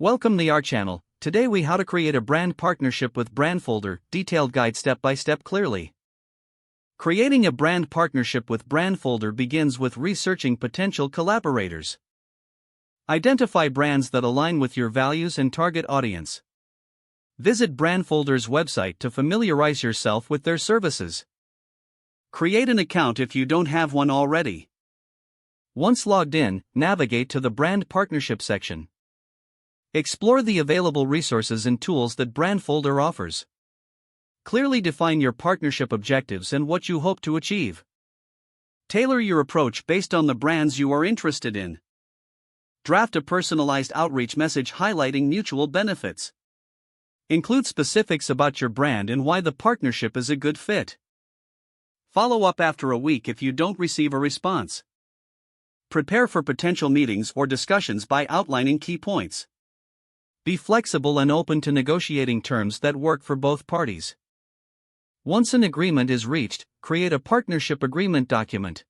Welcome to our channel. Today we how to create a brand partnership with Brandfolder, detailed guide step by step clearly. Creating a brand partnership with Brandfolder begins with researching potential collaborators. Identify brands that align with your values and target audience. Visit Brandfolder's website to familiarize yourself with their services. Create an account if you don't have one already. Once logged in, navigate to the Brand Partnership section. Explore the available resources and tools that Brandfolder offers. Clearly define your partnership objectives and what you hope to achieve. Tailor your approach based on the brands you are interested in. Draft a personalized outreach message highlighting mutual benefits. Include specifics about your brand and why the partnership is a good fit. Follow up after a week if you don't receive a response. Prepare for potential meetings or discussions by outlining key points. Be flexible and open to negotiating terms that work for both parties. Once an agreement is reached, create a partnership agreement document.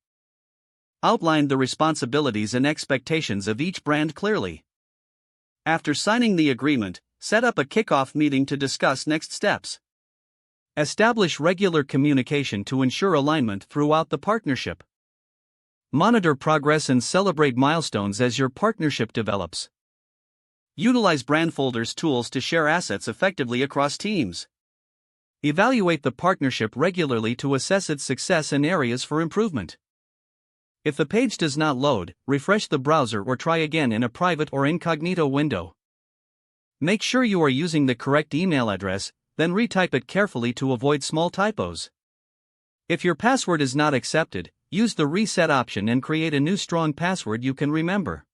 Outline the responsibilities and expectations of each brand clearly. After signing the agreement, set up a kickoff meeting to discuss next steps. Establish regular communication to ensure alignment throughout the partnership. Monitor progress and celebrate milestones as your partnership develops. Utilize Brandfolder's tools to share assets effectively across teams. Evaluate the partnership regularly to assess its success and areas for improvement. If the page does not load, refresh the browser or try again in a private or incognito window. Make sure you are using the correct email address, then retype it carefully to avoid small typos. If your password is not accepted, use the reset option and create a new strong password you can remember.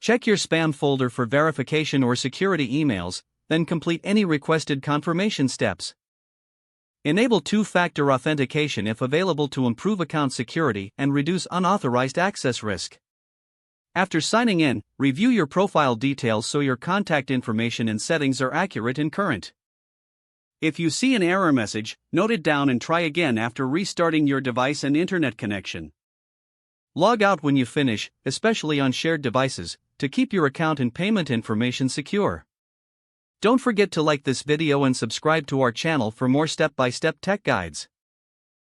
Check your spam folder for verification or security emails, then complete any requested confirmation steps. Enable two-factor authentication if available to improve account security and reduce unauthorized access risk. After signing in, review your profile details so your contact information and settings are accurate and current. If you see an error message, note it down and try again after restarting your device and internet connection. Log out when you finish, especially on shared devices, to keep your account and payment information secure. Don't forget to like this video and subscribe to our channel for more step-by-step tech guides.